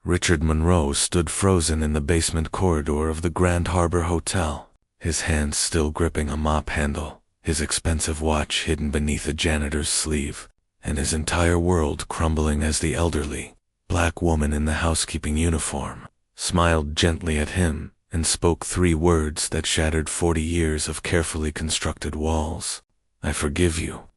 Richard Monroe stood frozen in the basement corridor of the Grand Harbor Hotel, his hands still gripping a mop handle, his expensive watch hidden beneath a janitor's sleeve, and his entire world crumbling as the elderly, black woman in the housekeeping uniform smiled gently at him and spoke 3 words that shattered 40 years of carefully constructed walls. "I forgive you."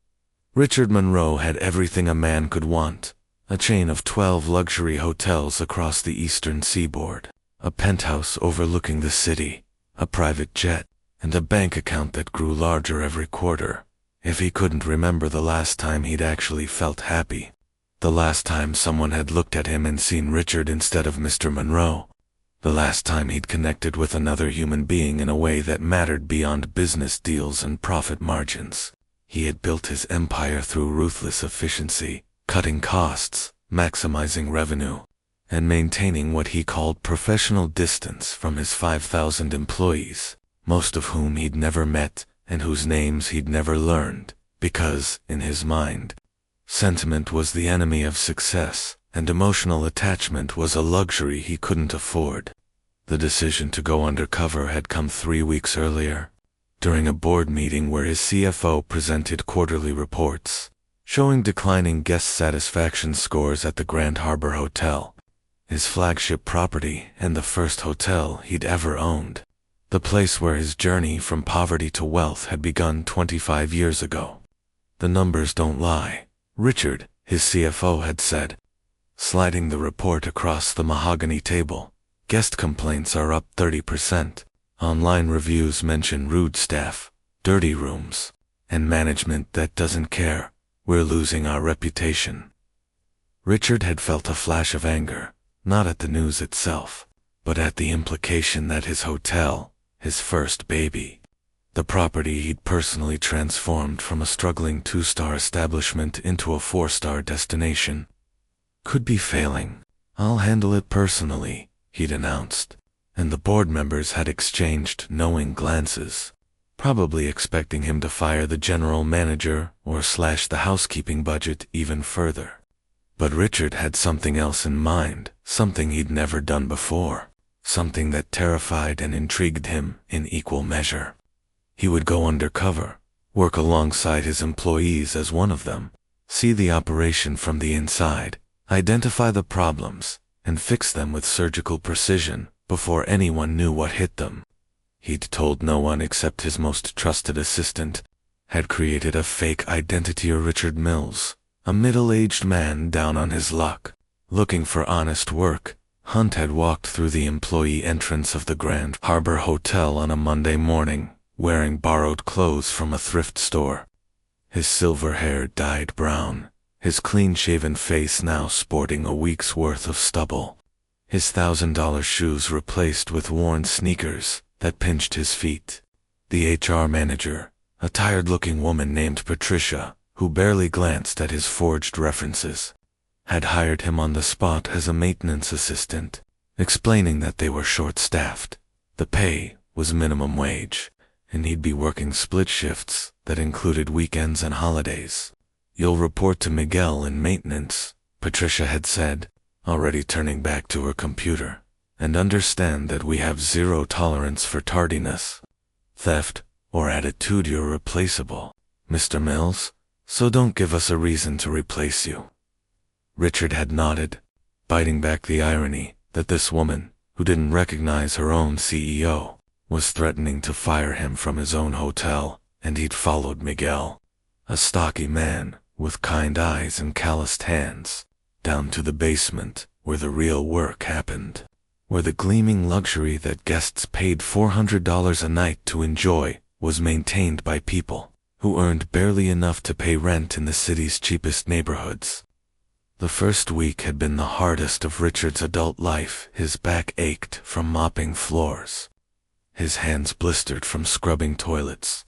Richard Monroe had everything a man could want: a chain of 12 luxury hotels across the eastern seaboard, a penthouse overlooking the city, a private jet, and a bank account that grew larger every quarter. If he couldn't remember the last time he'd actually felt happy, the last time someone had looked at him and seen Richard instead of Mr. Monroe, the last time he'd connected with another human being in a way that mattered beyond business deals and profit margins. He had built his empire through ruthless efficiency, cutting costs, maximizing revenue, and maintaining what he called professional distance from his 5,000 employees, most of whom he'd never met and whose names he'd never learned, because, in his mind, sentiment was the enemy of success, and emotional attachment was a luxury he couldn't afford. The decision to go undercover had come 3 weeks earlier, during a board meeting where his CFO presented quarterly reports, showing declining guest satisfaction scores at the Grand Harbor Hotel, his flagship property and the first hotel he'd ever owned, the place where his journey from poverty to wealth had begun 25 years ago. "The numbers don't lie," Richard, his CFO, had said, sliding the report across the mahogany table. "Guest complaints are up 30%. Online reviews mention rude staff, dirty rooms, and management that doesn't care. We're losing our reputation." Richard had felt a flash of anger, not at the news itself, but at the implication that his hotel, his first baby, the property he'd personally transformed from a struggling 2-star establishment into a 4-star destination, could be failing. "I'll handle it personally," he'd announced, and the board members had exchanged knowing glances, probably expecting him to fire the general manager or slash the housekeeping budget even further. But Richard had something else in mind, something he'd never done before, something that terrified and intrigued him in equal measure. He would go undercover, work alongside his employees as one of them, see the operation from the inside, identify the problems, and fix them with surgical precision before anyone knew what hit them. He'd told no one except his most trusted assistant, had created a fake identity of Richard Mills, a middle-aged man down on his luck, looking for honest work. Hunt had walked through the employee entrance of the Grand Harbor Hotel on a Monday morning, wearing borrowed clothes from a thrift store. His silver hair dyed brown, his clean-shaven face now sporting a week's worth of stubble, his $1,000 shoes replaced with worn sneakers that pinched his feet. The HR manager, a tired-looking woman named Patricia, who barely glanced at his forged references, had hired him on the spot as a maintenance assistant, explaining that they were short-staffed. The pay was minimum wage, and he'd be working split shifts that included weekends and holidays. "You'll report to Miguel in maintenance," Patricia had said, already turning back to her computer, "and understand that we have 0 tolerance for tardiness, theft, or attitude. You're replaceable, Mr. Mills, so don't give us a reason to replace you." Richard had nodded, biting back the irony that this woman, who didn't recognize her own CEO, was threatening to fire him from his own hotel, and he'd followed Miguel, a stocky man with kind eyes and calloused hands, down to the basement where the real work happened, where the gleaming luxury that guests paid $400 a night to enjoy was maintained by people who earned barely enough to pay rent in the city's cheapest neighborhoods. The first week had been the hardest of Richard's adult life. His back ached from mopping floors, his hands blistered from scrubbing toilets,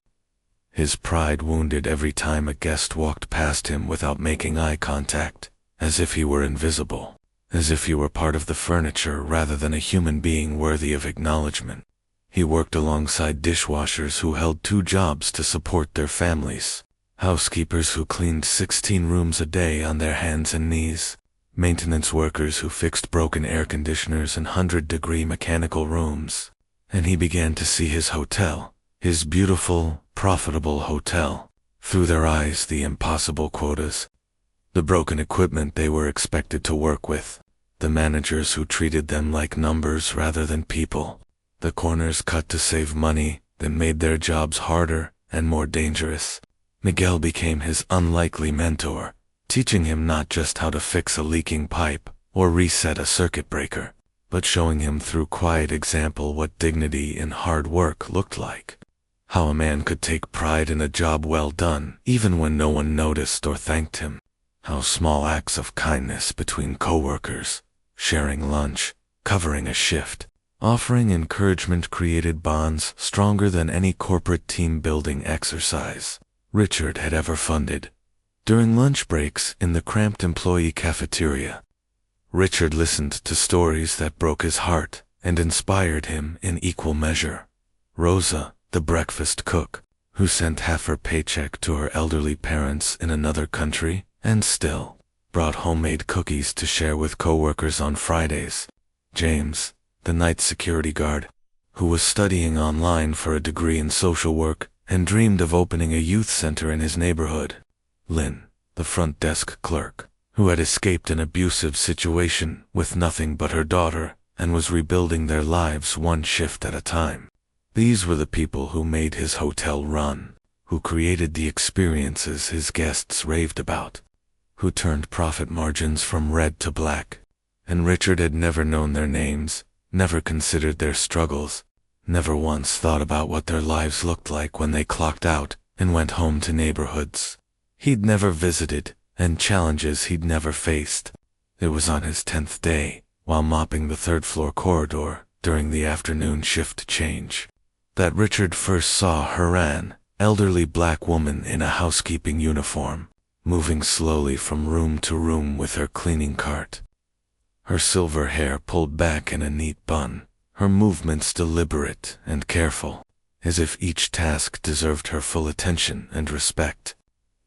his pride wounded every time a guest walked past him without making eye contact, as if he were invisible, as if he were part of the furniture rather than a human being worthy of acknowledgement. He worked alongside dishwashers who held 2 jobs to support their families, housekeepers who cleaned 16 rooms a day on their hands and knees, maintenance workers who fixed broken air conditioners in 100-degree mechanical rooms. And he began to see his hotel, his beautiful, profitable hotel, through their eyes, the impossible quotas, the broken equipment they were expected to work with, the managers who treated them like numbers rather than people, the corners cut to save money that made their jobs harder and more dangerous. Miguel became his unlikely mentor, teaching him not just how to fix a leaking pipe or reset a circuit breaker, but showing him through quiet example what dignity in hard work looked like. How a man could take pride in a job well done, even when no one noticed or thanked him. How small acts of kindness between coworkers, sharing lunch, covering a shift, offering encouragement created bonds stronger than any corporate team-building exercise Richard had ever funded. During lunch breaks in the cramped employee cafeteria, Richard listened to stories that broke his heart and inspired him in equal measure. Rosa, the breakfast cook, who sent half her paycheck to her elderly parents in another country and still brought homemade cookies to share with coworkers on Fridays. James, the night security guard, who was studying online for a degree in social work and dreamed of opening a youth center in his neighborhood. Lynn, the front desk clerk, who had escaped an abusive situation with nothing but her daughter and was rebuilding their lives one shift at a time. These were the people who made his hotel run, who created the experiences his guests raved about, who turned profit margins from red to black. And Richard had never known their names, never considered their struggles, never once thought about what their lives looked like when they clocked out and went home to neighborhoods he'd never visited and challenges he'd never faced. It was on his 10th day, while mopping the third-floor corridor during the afternoon shift change, that Richard first saw Haran, elderly black woman in a housekeeping uniform, moving slowly from room to room with her cleaning cart. Her silver hair pulled back in a neat bun, her movements deliberate and careful, as if each task deserved her full attention and respect.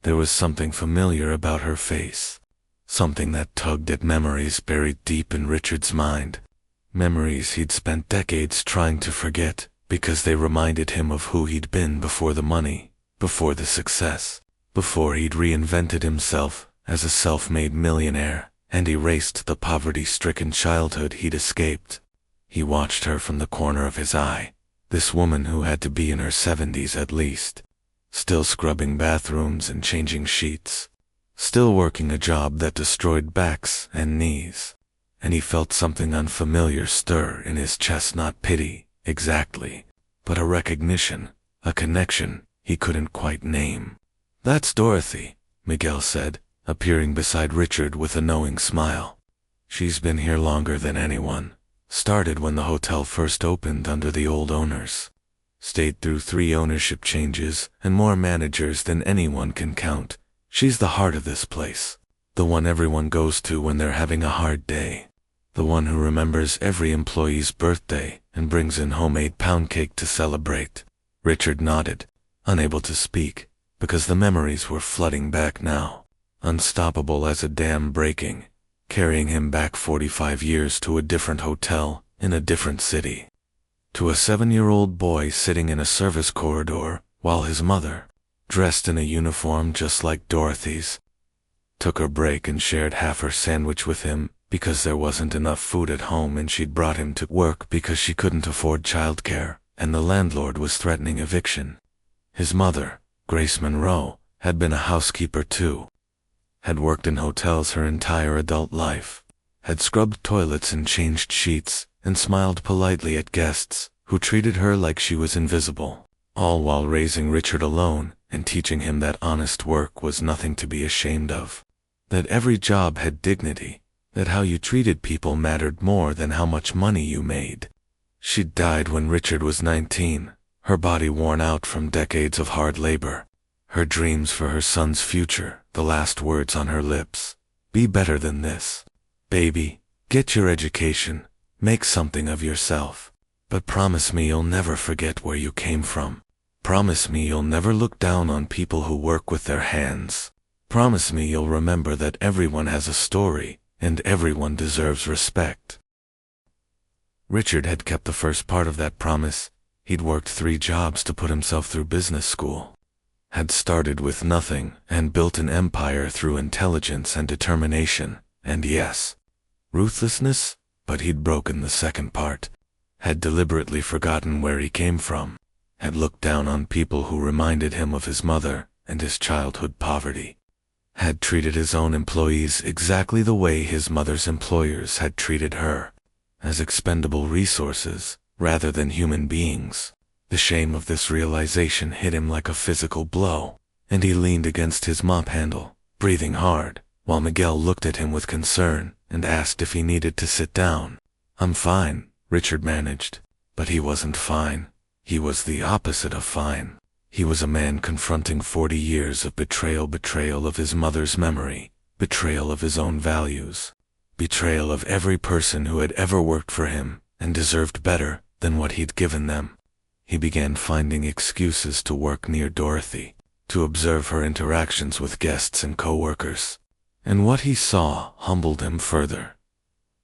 There was something familiar about her face, something that tugged at memories buried deep in Richard's mind, memories he'd spent decades trying to forget because they reminded him of who he'd been before the money, before the success, before he'd reinvented himself as a self-made millionaire and erased the poverty-stricken childhood he'd escaped. He watched her from the corner of his eye, this woman who had to be in her 70s at least, still scrubbing bathrooms and changing sheets, still working a job that destroyed backs and knees. And he felt something unfamiliar stir in his chest, not pity, exactly, but a recognition, a connection he couldn't quite name. "That's Dorothy," Miguel said, appearing beside Richard with a knowing smile. "She's been here longer than anyone. Started when the hotel first opened under the old owners. Stayed through 3 ownership changes and more managers than anyone can count. She's the heart of this place, the one everyone goes to when they're having a hard day, the one who remembers every employee's birthday and brings in homemade pound cake to celebrate." Richard nodded, unable to speak, because the memories were flooding back now, unstoppable as a dam breaking, carrying him back 45 years to a different hotel in a different city, to a 7-year-old boy sitting in a service corridor while his mother, dressed in a uniform just like Dorothy's, took her break and shared half her sandwich with him because there wasn't enough food at home and she'd brought him to work because she couldn't afford childcare and the landlord was threatening eviction. His mother, Grace Monroe, had been a housekeeper too, had worked in hotels her entire adult life, had scrubbed toilets and changed sheets, and smiled politely at guests who treated her like she was invisible, all while raising Richard alone and teaching him that honest work was nothing to be ashamed of, that every job had dignity, that how you treated people mattered more than how much money you made. She'd died when Richard was 19, her body worn out from decades of hard labor, her dreams for her son's future, the last words on her lips. "Be better than this. Baby, get your education, make something of yourself. But promise me you'll never forget where you came from. Promise me you'll never look down on people who work with their hands. Promise me you'll remember that everyone has a story, and everyone deserves respect. Richard had kept the first part of that promise. He'd worked 3 jobs to put himself through business school, had started with nothing and built an empire through intelligence and determination, and yes, ruthlessness, but he'd broken the second part, had deliberately forgotten where he came from, had looked down on people who reminded him of his mother and his childhood poverty, had treated his own employees exactly the way his mother's employers had treated her, as expendable resources rather than human beings. The shame of this realization hit him like a physical blow, and he leaned against his mop handle, breathing hard, while Miguel looked at him with concern and asked if he needed to sit down. "I'm fine," Richard managed. But he wasn't fine. He was the opposite of fine. He was a man confronting 40 years of betrayal of his mother's memory, betrayal of his own values, betrayal of every person who had ever worked for him and deserved better than what he'd given them. He began finding excuses to work near Dorothy, to observe her interactions with guests and co-workers. And what he saw humbled him further.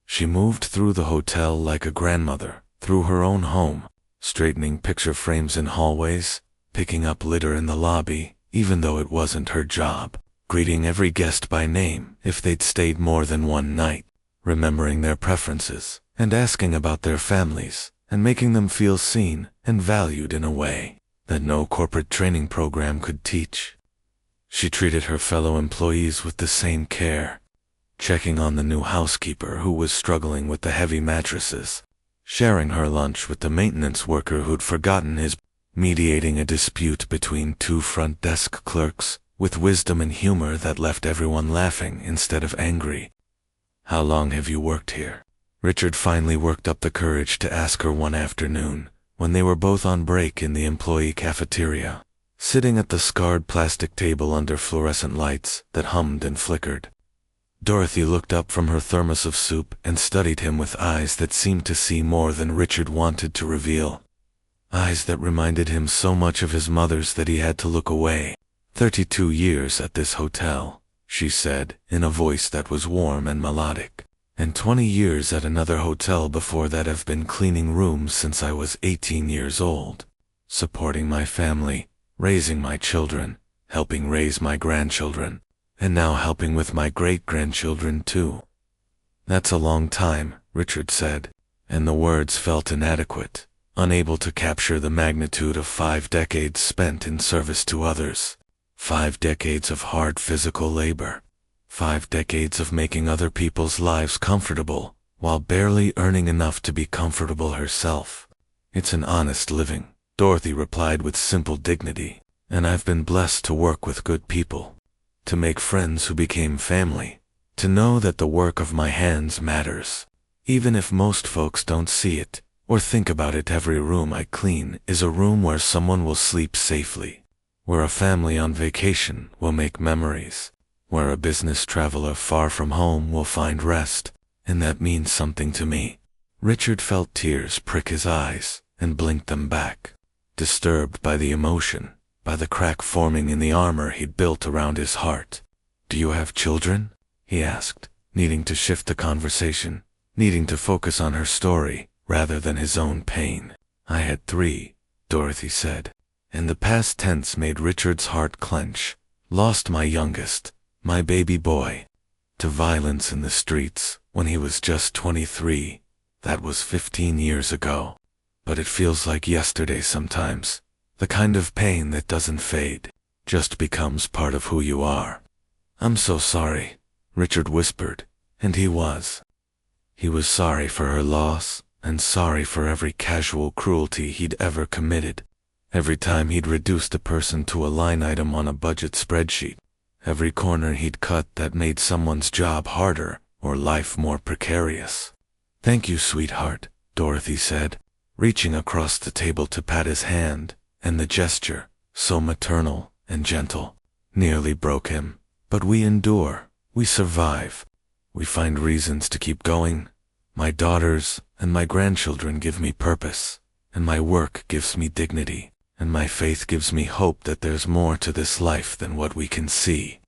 She moved through the hotel like a grandmother, through her own home, straightening picture frames in hallways, picking up litter in the lobby, even though it wasn't her job, greeting every guest by name if they'd stayed more than one night, remembering their preferences, and asking about their families, and making them feel seen and valued in a way that no corporate training program could teach. She treated her fellow employees with the same care, checking on the new housekeeper who was struggling with the heavy mattresses, sharing her lunch with the maintenance worker who'd forgotten his, mediating a dispute between 2 front desk clerks with wisdom and humor that left everyone laughing instead of angry. "How long have you worked here?" Richard finally worked up the courage to ask her one afternoon, when they were both on break in the employee cafeteria, sitting at the scarred plastic table under fluorescent lights that hummed and flickered. Dorothy looked up from her thermos of soup and studied him with eyes that seemed to see more than Richard wanted to reveal. Eyes that reminded him so much of his mother's that he had to look away. 32 years at this hotel," she said, in a voice that was warm and melodic. "And 20 years at another hotel before that. I've been cleaning rooms since I was 18 years old, supporting my family, raising my children, helping raise my grandchildren, and now helping with my great-grandchildren too." "That's a long time," Richard said, and the words felt inadequate, unable to capture the magnitude of 5 decades spent in service to others, 5 decades of hard physical labor, 5 decades of making other people's lives comfortable, while barely earning enough to be comfortable herself. "It's an honest living," Dorothy replied with simple dignity, "and I've been blessed to work with good people, to make friends who became family, to know that the work of my hands matters, even if most folks don't see it or think about it. Every room I clean is a room where someone will sleep safely, where a family on vacation will make memories, where a business traveler far from home will find rest, and that means something to me." Richard felt tears prick his eyes and blinked them back, disturbed by the emotion, by the crack forming in the armor he'd built around his heart. "Do you have children?" he asked, needing to shift the conversation, needing to focus on her story rather than his own pain. "I had 3, Dorothy said, and the past tense made Richard's heart clench. "Lost my youngest, my baby boy, to violence in the streets when he was just 23. That was 15 years ago. But it feels like yesterday sometimes. The kind of pain that doesn't fade, just becomes part of who you are." "I'm so sorry," Richard whispered, and he was. He was sorry for her loss, and sorry for every casual cruelty he'd ever committed, every time he'd reduced a person to a line item on a budget spreadsheet, every corner he'd cut that made someone's job harder or life more precarious. "Thank you, sweetheart," Dorothy said, reaching across the table to pat his hand, and the gesture, so maternal and gentle, nearly broke him. "But we endure, we survive, we find reasons to keep going. My daughters and my grandchildren give me purpose, and my work gives me dignity, and my faith gives me hope that there's more to this life than what we can see."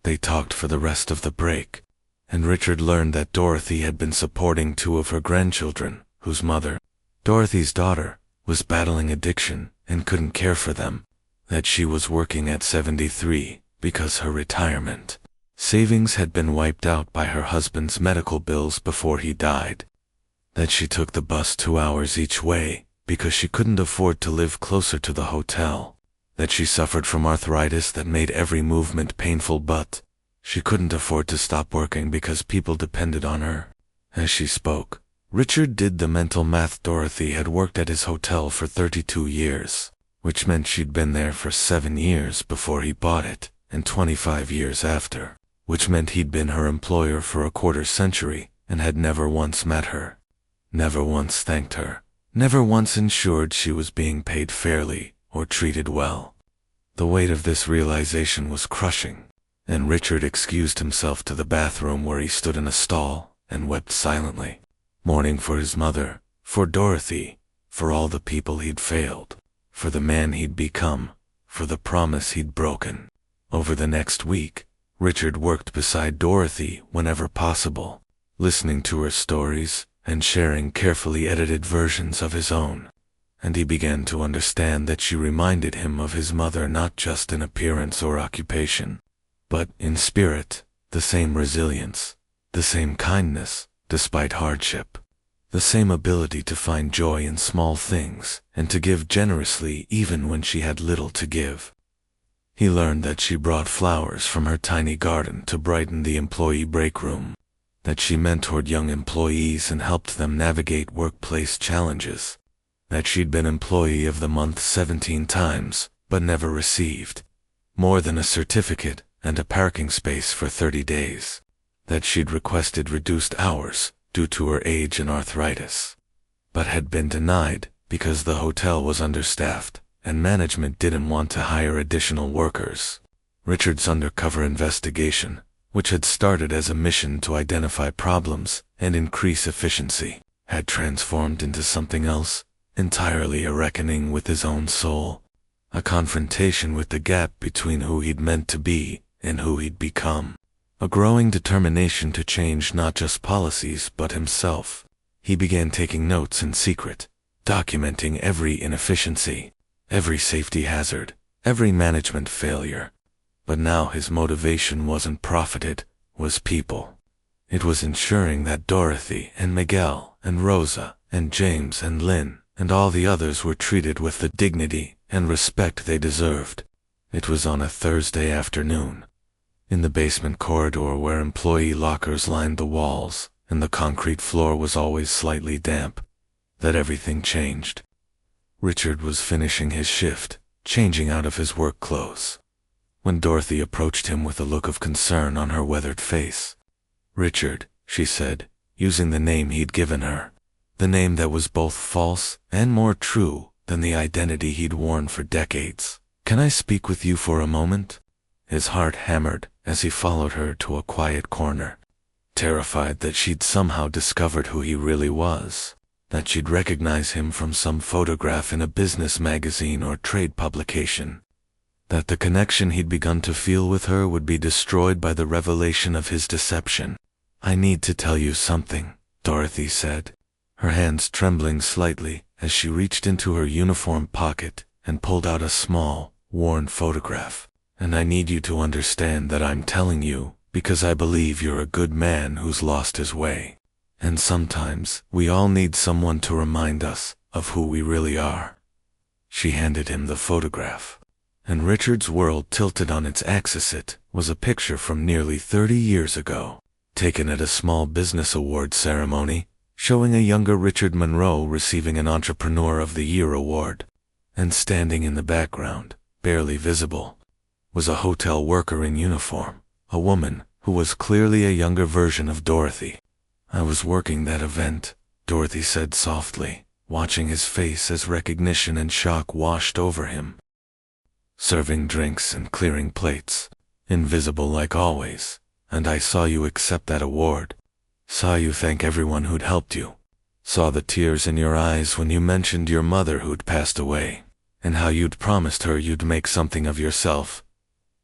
They talked for the rest of the break, and Richard learned that Dorothy had been supporting two of her grandchildren, whose mother, Dorothy's daughter, was battling addiction and couldn't care for them, that she was working at 73 because her retirement savings had been wiped out by her husband's medical bills before he died, that she took the bus 2 hours each way because she couldn't afford to live closer to the hotel, that she suffered from arthritis that made every movement painful, but she couldn't afford to stop working because people depended on her. As she spoke, Richard did the mental math. Dorothy had worked at his hotel for 32 years, which meant she'd been there for 7 years before he bought it, and 25 years after, which meant he'd been her employer for a quarter century and had never once met her, never once thanked her, never once ensured she was being paid fairly or treated well. The weight of this realization was crushing, and Richard excused himself to the bathroom where he stood in a stall and wept silently, mourning for his mother, for Dorothy, for all the people he'd failed, for the man he'd become, for the promise he'd broken. Over the next week, Richard worked beside Dorothy whenever possible, listening to her stories and sharing carefully edited versions of his own, and he began to understand that she reminded him of his mother not just in appearance or occupation, but in spirit, the same resilience, the same kindness despite hardship, the same ability to find joy in small things and to give generously even when she had little to give. He learned that she brought flowers from her tiny garden to brighten the employee break room, that she mentored young employees and helped them navigate workplace challenges, that she'd been Employee of the Month 17 times, but never received more than a certificate and a parking space for 30 days, that she'd requested reduced hours due to her age and arthritis, but had been denied because the hotel was understaffed and management didn't want to hire additional workers. Richard's undercover investigation, which had started as a mission to identify problems and increase efficiency, had transformed into something else, entirely a reckoning with his own soul, a confrontation with the gap between who he'd meant to be and who he'd become, a growing determination to change not just policies but himself. He began taking notes in secret, documenting every inefficiency, every safety hazard, every management failure. But now his motivation wasn't profit, it was people. It was ensuring that Dorothy and Miguel and Rosa and James and Lynn and all the others were treated with the dignity and respect they deserved. It was on a Thursday afternoon, in the basement corridor where employee lockers lined the walls and the concrete floor was always slightly damp, that everything changed. Richard was finishing his shift, changing out of his work clothes, when Dorothy approached him with a look of concern on her weathered face. "Richard," she said, using the name he'd given her, the name that was both false and more true than the identity he'd worn for decades. "Can I speak with you for a moment?" His heart hammered as he followed her to a quiet corner, terrified that she'd somehow discovered who he really was, that she'd recognize him from some photograph in a business magazine or trade publication, that the connection he'd begun to feel with her would be destroyed by the revelation of his deception. "I need to tell you something," Dorothy said, her hands trembling slightly as she reached into her uniform pocket and pulled out a small, worn photograph. "And I need you to understand that I'm telling you because I believe you're a good man who's lost his way. And sometimes we all need someone to remind us of who we really are." She handed him the photograph, and Richard's world tilted on its axis. It was a picture from nearly 30 years ago, taken at a small business award ceremony, showing a younger Richard Monroe receiving an Entrepreneur of the Year award. And standing in the background, barely visible, was a hotel worker in uniform, a woman who was clearly a younger version of Dorothy. "I was working that event," Dorothy said softly, watching his face as recognition and shock washed over him. "Serving drinks and clearing plates, invisible like always, and I saw you accept that award. Saw you thank everyone who'd helped you. Saw the tears in your eyes when you mentioned your mother who'd passed away, and how you'd promised her you'd make something of yourself.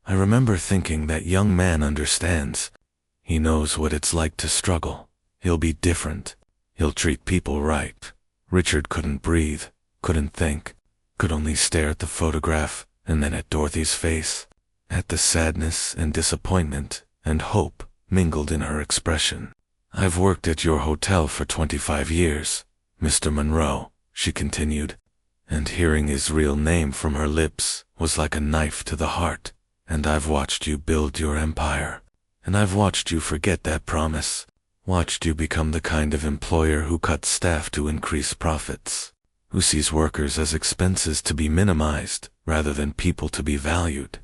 I remember thinking that young man understands. He knows what it's like to struggle. He'll be different. He'll treat people right. Richard couldn't breathe, couldn't think, could only stare at the photograph and then at Dorothy's face, at the sadness and disappointment and hope mingled in her expression. "I've worked at your hotel for 25 years, Mr. Monroe," she continued, and hearing his real name from her lips was like a knife to the heart. "And I've watched you build your empire, and I've watched you forget that promise, watched you become the kind of employer who cuts staff to increase profits, who sees workers as expenses to be minimized rather than people to be valued,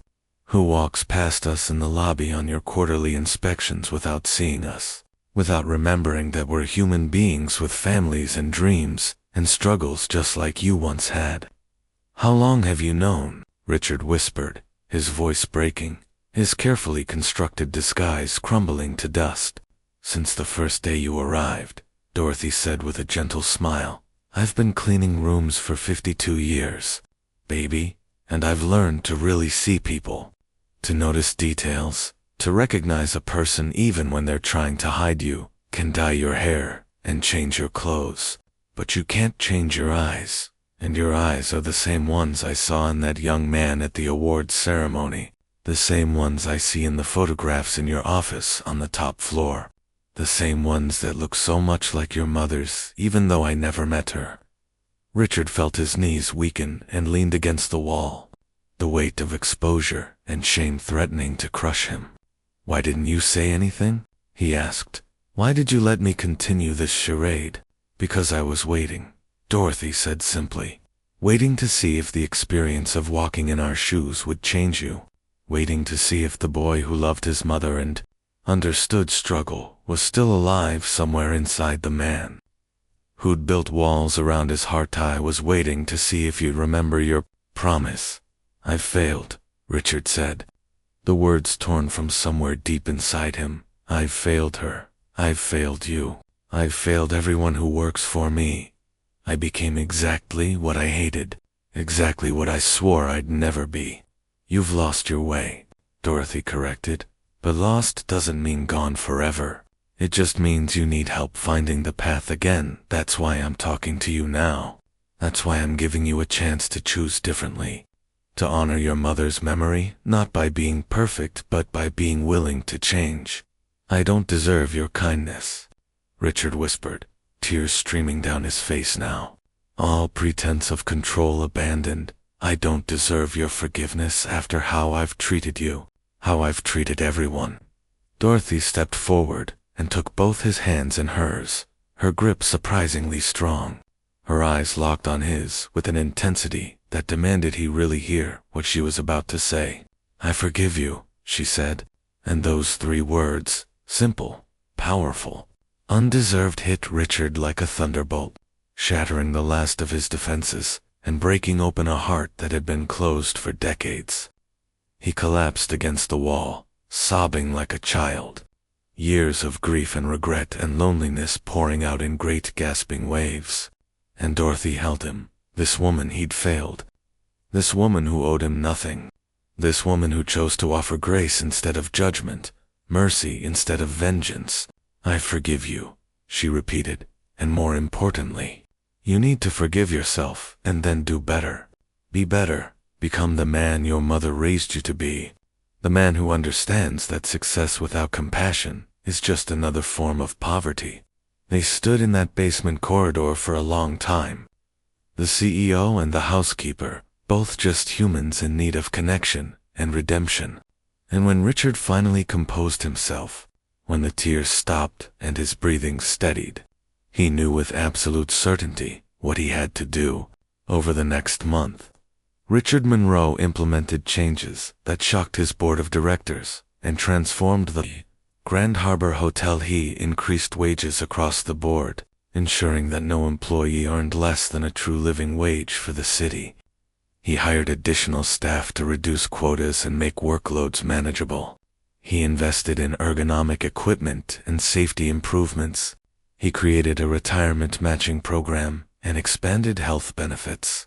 who walks past us in the lobby on your quarterly inspections without seeing us, without remembering that we're human beings with families and dreams and struggles just like you once had." "How long have you known?" Richard whispered, his voice breaking, his carefully constructed disguise crumbling to dust. "Since the first day you arrived," Dorothy said with a gentle smile. "I've been cleaning rooms for 52 years, baby, and I've learned to really see people, to notice details, to recognize a person even when they're trying to hide you, can dye your hair and change your clothes, but you can't change your eyes, and your eyes are the same ones I saw in that young man at the awards ceremony, the same ones I see in the photographs in your office on the top floor, the same ones that look so much like your mother's even though I never met her." Richard felt his knees weaken and leaned against the wall, the weight of exposure and shame threatening to crush him. "Why didn't you say anything?" he asked. "Why did you let me continue this charade?" "Because I was waiting," Dorothy said simply. "Waiting to see if the experience of walking in our shoes would change you. Waiting to see if the boy who loved his mother and understood struggle was still alive somewhere inside the man who'd built walls around his heart. I was waiting to see if you'd remember your promise." "I've failed," Richard said, the words torn from somewhere deep inside him. "I've failed her. I've failed you. I've failed everyone who works for me. I became exactly what I hated, exactly what I swore I'd never be." "You've lost your way," Dorothy corrected. "But lost doesn't mean gone forever. It just means you need help finding the path again. That's why I'm talking to you now. That's why I'm giving you a chance to choose differently. To honor your mother's memory, not by being perfect, but by being willing to change." "I don't deserve your kindness," Richard whispered, tears streaming down his face now. "All pretense of control abandoned. I don't deserve your forgiveness after how I've treated you, how I've treated everyone." Dorothy stepped forward and took both his hands in hers, her grip surprisingly strong. Her eyes locked on his with an intensity that demanded he really hear what she was about to say. "I forgive you," she said, and those 3 words, simple, powerful, undeserved, hit Richard like a thunderbolt, shattering the last of his defenses and breaking open a heart that had been closed for decades. He collapsed against the wall, sobbing like a child, years of grief and regret and loneliness pouring out in great gasping waves. And Dorothy held him, this woman he'd failed, this woman who owed him nothing, this woman who chose to offer grace instead of judgment, mercy instead of vengeance. "I forgive you," she repeated, "and more importantly, you need to forgive yourself and then do better. Be better, become the man your mother raised you to be, the man who understands that success without compassion is just another form of poverty." They stood in that basement corridor for a long time, the CEO and the housekeeper, both just humans in need of connection and redemption. And when Richard finally composed himself, when the tears stopped and his breathing steadied, he knew with absolute certainty what he had to do. Over the next month, Richard Monroe implemented changes that shocked his board of directors and transformed the Grand Harbor Hotel. He increased wages across the board, ensuring that no employee earned less than a true living wage for the city. He hired additional staff to reduce quotas and make workloads manageable. He invested in ergonomic equipment and safety improvements. He created a retirement matching program and expanded health benefits.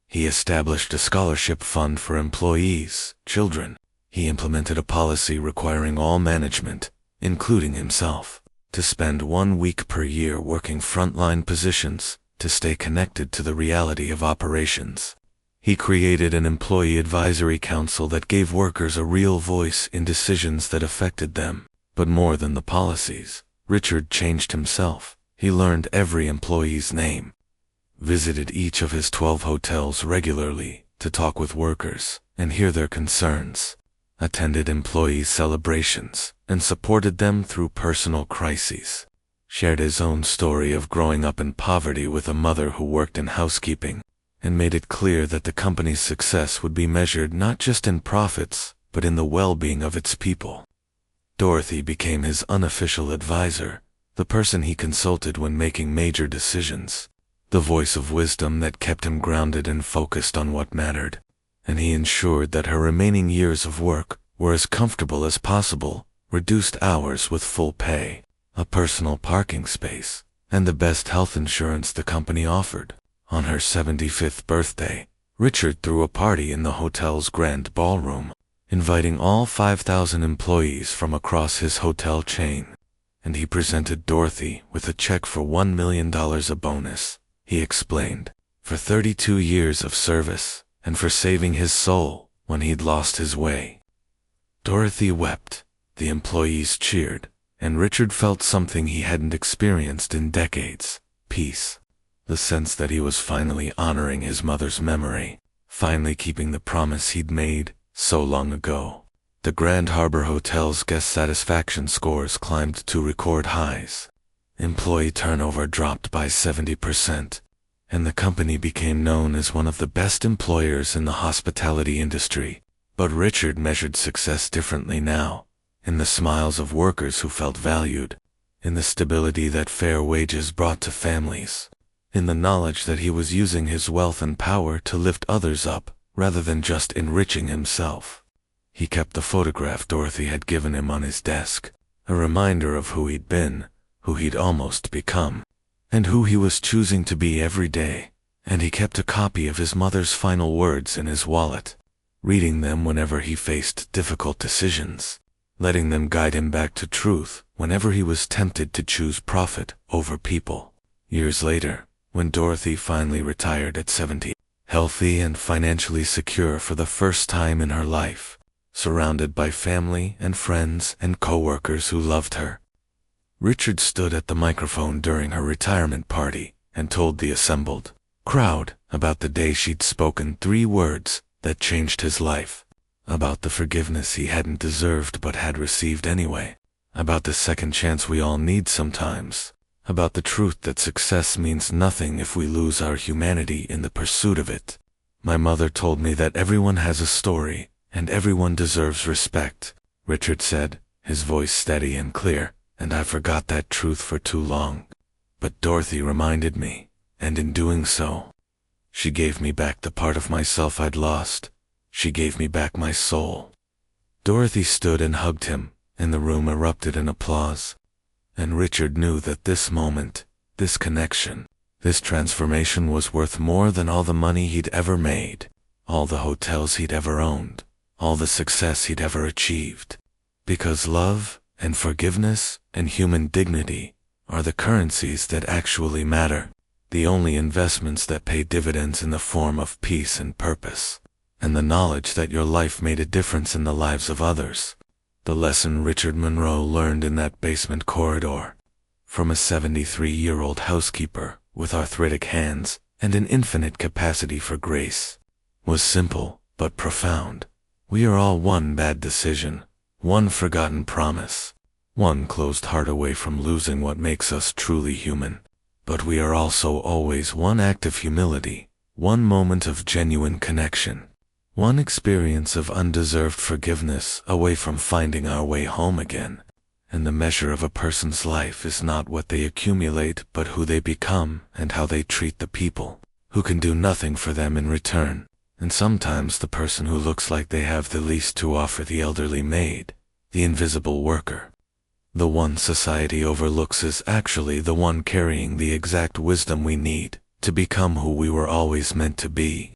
He established a scholarship fund for employees, children. He implemented a policy requiring all management, including himself, to spend 1 week per year working frontline positions to stay connected to the reality of operations. He created an employee advisory council that gave workers a real voice in decisions that affected them. But more than the policies, Richard changed himself. He learned every employee's name, visited each of his 12 hotels regularly to talk with workers and hear their concerns, attended employee celebrations, and supported them through personal crises, shared his own story of growing up in poverty with a mother who worked in housekeeping, and made it clear that the company's success would be measured not just in profits, but in the well-being of its people. Dorothy became his unofficial advisor, the person he consulted when making major decisions, the voice of wisdom that kept him grounded and focused on what mattered, and he ensured that her remaining years of work were as comfortable as possible, reduced hours with full pay, a personal parking space, and the best health insurance the company offered. On her 75th birthday, Richard threw a party in the hotel's grand ballroom, inviting all 5,000 employees from across his hotel chain, and he presented Dorothy with a check for $1 million a bonus. He explained, for 32 years of service, and for saving his soul when he'd lost his way. Dorothy wept, the employees cheered, and Richard felt something he hadn't experienced in decades: peace. The sense that he was finally honoring his mother's memory, finally keeping the promise he'd made so long ago. The Grand Harbor Hotel's guest satisfaction scores climbed to record highs. Employee turnover dropped by 70%, and the company became known as one of the best employers in the hospitality industry. But Richard measured success differently now, in the smiles of workers who felt valued, in the stability that fair wages brought to families, in the knowledge that he was using his wealth and power to lift others up, rather than just enriching himself. He kept the photograph Dorothy had given him on his desk, a reminder of who he'd been, who he'd almost become, and who he was choosing to be every day. And he kept a copy of his mother's final words in his wallet, reading them whenever he faced difficult decisions, letting them guide him back to truth whenever he was tempted to choose profit over people. Years later, when Dorothy finally retired at 70, healthy and financially secure for the first time in her life, surrounded by family and friends and co-workers who loved her, Richard stood at the microphone during her retirement party and told the assembled crowd about the day she'd spoken 3 words that changed his life, about the forgiveness he hadn't deserved but had received anyway, about the second chance we all need sometimes, about the truth that success means nothing if we lose our humanity in the pursuit of it. My mother told me that everyone has a story, and everyone deserves respect, Richard said, his voice steady and clear, and I forgot that truth for too long. But Dorothy reminded me, and in doing so, she gave me back the part of myself I'd lost. She gave me back my soul. Dorothy stood and hugged him, and the room erupted in applause. And Richard knew that this moment, this connection, this transformation was worth more than all the money he'd ever made, all the hotels he'd ever owned, all the success he'd ever achieved. Because love and forgiveness and human dignity are the currencies that actually matter, the only investments that pay dividends in the form of peace and purpose, and the knowledge that your life made a difference in the lives of others. The lesson Richard Monroe learned in that basement corridor, from a 73-year-old housekeeper with arthritic hands and an infinite capacity for grace, was simple but profound. We are all one bad decision, one forgotten promise, one closed heart away from losing what makes us truly human. But we are also always one act of humility, one moment of genuine connection, one experience of undeserved forgiveness away from finding our way home again. And the measure of a person's life is not what they accumulate, but who they become and how they treat the people who can do nothing for them in return. And sometimes the person who looks like they have the least to offer, the elderly maid, the invisible worker, the one society overlooks, is actually the one carrying the exact wisdom we need to become who we were always meant to be.